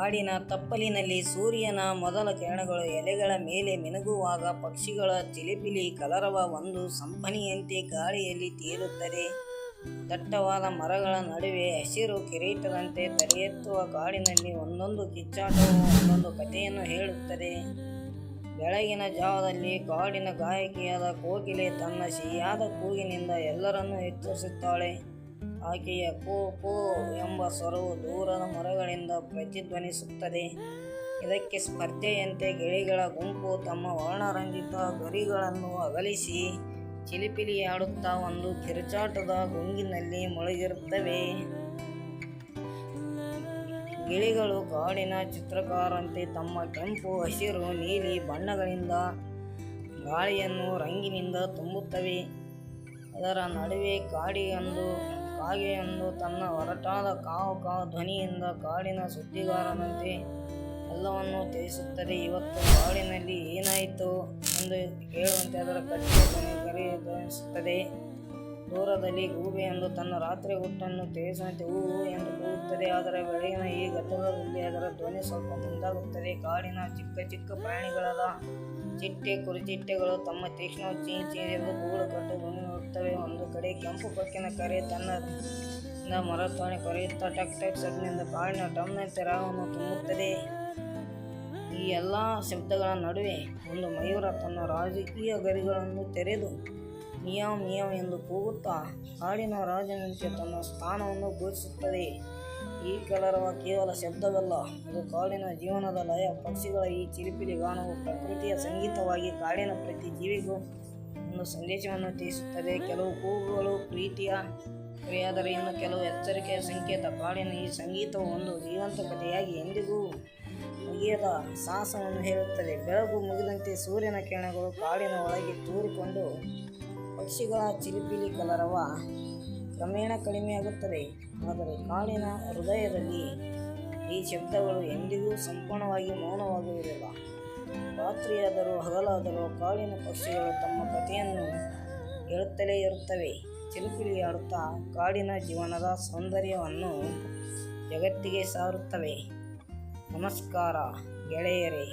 ಕಾಡಿನ ತಪ್ಪಲಿನಲ್ಲಿ ಸೂರ್ಯನ ಮೊದಲ ಕಿರಣಗಳು ಎಲೆಗಳ ಮೇಲೆ ಮಿನುಗುವಾಗ ಪಕ್ಷಿಗಳ ಚಿಲಿಪಿಲಿ ಕಲರವ ಒಂದು ಸಂಪನಿಯಂತೆ ಗಾಳಿಯಲ್ಲಿ ತೇಲುತ್ತದೆ. ದಟ್ಟವಾದ ಮರಗಳ ನಡುವೆ ಹಸಿರು ಕಿರೀಟದಂತೆ ತಲೆಯೆತ್ತುವ ಕಾಡಿನಲ್ಲಿ ಒಂದೊಂದು ಕಿಚ್ಚಾಟವು ಒಂದೊಂದು ಕಥೆಯನ್ನು ಹೇಳುತ್ತದೆ. ಬೆಳಗಿನ ಜಾವದಲ್ಲಿ ಕಾಡಿನ ಗಾಯಕಿಯಾದ ಕೋಕಿಲೆ ತನ್ನ ಸಿಹಿಯಾದ ಕೂಗಿನಿಂದ ಎಲ್ಲರನ್ನೂ ಎಚ್ಚರಿಸುತ್ತಾಳೆ. ಆಕೆಯ ಕೋ ಕೋ ಎಂಬ ಸ್ವರವು ದೂರದ ಮರಗಳಿಂದ ಪ್ರತಿಧ್ವನಿಸುತ್ತದೆ. ಇದಕ್ಕೆ ಸ್ಪರ್ಧೆಯಂತೆ ಗಿಳಿಗಳ ಗುಂಪು ತಮ್ಮ ವರ್ಣರಂಜಿತ ಗರಿಗಳನ್ನು ಅಗಲಿಸಿ ಚಿಲಿಪಿಲಿಯಾಡುತ್ತಾ ಒಂದು ಕಿರುಚಾಟದ ಗುಂಗಿನಲ್ಲಿ ಮುಳುಗಿರುತ್ತವೆ. ಗಿಳಿಗಳು ಕಾಡಿನ ಚಿತ್ರಕಾರರಂತೆ ತಮ್ಮ ಕೆಂಪು, ಹಸಿರು, ನೀಲಿ ಬಣ್ಣಗಳಿಂದ ಗಾಳಿಯನ್ನು ರಂಗಿನಿಂದ ತುಂಬುತ್ತವೆ. ಅದರ ನಡುವೆ ಕಾಗೆಯೊಂದು ತನ್ನ ಒರಟಾದ ಕಾವು ಕಾವು ಧ್ವನಿಯಿಂದ ಕಾಡಿನ ಸುದ್ದಿಗಾರನಂತೆ ಎಲ್ಲವನ್ನೂ ತಿಳಿಸುತ್ತದೆ. ಇವತ್ತು ಕಾಡಿನಲ್ಲಿ ಏನಾಯಿತು ಎಂದು ಕೇಳುವಂತೆ ಅದರ ಕಟ್ಟೆ ಧ್ವನಿಸುತ್ತದೆ. ದೂರದಲ್ಲಿ ಗೂಬೆಯೊಂದು ತನ್ನ ರಾತ್ರಿ ಗುಟ್ಟನ್ನು ತಿಳಿಸುವಂತೆ ಹೂ ಎಂದು ಕೂಗುತ್ತದೆ. ಆದರೆ ಬೆಳಗಿನ ಈ ಗದ್ದಲದಲ್ಲಿ ಅದರ ಧ್ವನಿ ಸ್ವಲ್ಪ ಮುಂದಾಗುತ್ತದೆ. ಕಾಡಿನ ಚಿಕ್ಕ ಚಿಕ್ಕ ಪ್ರಾಣಿಗಳಾದ ಚಿಟ್ಟೆ, ಕುರಿಚಿಟ್ಟೆಗಳು ತಮ್ಮ ತೀಕ್ಷ್ಣ ಚೀ ಚೀ ಎಂದು ಗೂಡು ಕಟ್ಟು ಧ್ವನಿ ನೋಡುತ್ತವೆ. ಒಂದು ಕಡೆ ಕೆಂಪು ಕೊಕ್ಕಿನ ಕರೆ ತನ್ನ ಮರತಾಣಿ ಕೊರೆಯುತ್ತಾ ಟಕ್ ಟಕ್ ಸದ್ದಿನಿಂದ ಕಾಡಿನ ಟಮ್ನಂತೆ ರಾಗವನ್ನು ತುಂಬುತ್ತದೆ. ಈ ಎಲ್ಲ ಶಬ್ದಗಳ ನಡುವೆ ಒಂದು ಮಯೂರ ತನ್ನ ರಾಜಕೀಯ ಗರಿಗಳನ್ನು ತೆರೆದು ಮಿಯಾವ್ ಮಿಯಾವ್ ಎಂದು ಕೂಗುತ್ತಾ ಕಾಡಿನ ರಾಜನಂತೆ ತನ್ನ ಸ್ಥಾನವನ್ನು ಘೋಷಿಸುತ್ತದೆ. ಈ ಕಲರವ ಕೇವಲ ಶಬ್ದವಲ್ಲ, ಅದು ಕಾಡಿನ ಜೀವನದ ಲಯ. ಪಕ್ಷಿಗಳ ಈ ಚಿಲಿಪಿಲಿ ಗಾನವು ಪ್ರಕೃತಿಯ ಸಂಗೀತವಾಗಿ ಕಾಡಿನ ಪ್ರತಿ ಜೀವಿಗೂ ಒಂದು ಸಂದೇಶವನ್ನು ತಿಳಿಸುತ್ತದೆ. ಕೆಲವು ಕೂಗುಗಳು ಪ್ರೀತಿಯ ಕರೆಯಾದರೆ ಇನ್ನು ಕೆಲವು ಎಚ್ಚರಿಕೆಯ ಸಂಕೇತ. ಕಾಡಿನ ಈ ಸಂಗೀತವು ಒಂದು ಜೀವಂತ ಕಥೆಯಾಗಿ ಎಂದಿಗೂ ಮುಗಿಯದ ಸಾಹಸವನ್ನು ಹೇಳುತ್ತದೆ. ಬೆಳಗು ಮುಗಿದಂತೆ ಸೂರ್ಯನ ಕಿರಣಗಳು ಕಾಡಿನ ಒಳಗೆ ತೂರಿಕೊಂಡು ಪಕ್ಷಿಗಳ ಚಿಲಿಪಿಲಿ ಕಲರವ ಕ್ರಮೇಣ ಕಡಿಮೆಯಾಗುತ್ತದೆ. ಆದರೆ ಕಾಡಿನ ಹೃದಯದಲ್ಲಿ ಈ ಶಬ್ದಗಳು ಎಂದಿಗೂ ಸಂಪೂರ್ಣವಾಗಿ ಮೌನವಾಗುವುದಿಲ್ಲ. ರಾತ್ರಿಯಾದರೂ ಹಗಲಾದರೂ ಕಾಡಿನ ಪಕ್ಷಿಗಳು ತಮ್ಮ ಕಥೆಯನ್ನು ಹೇಳುತ್ತಲೇ ಇರುತ್ತವೆ, ಚಿಲಿಪಿಲಿಯಾಡುತ್ತಾ ಕಾಡಿನ ಜೀವನದ ಸೌಂದರ್ಯವನ್ನು ಜಗತ್ತಿಗೆ ಸಾರುತ್ತವೆ. ನಮಸ್ಕಾರ ಗೆಳೆಯರೇ.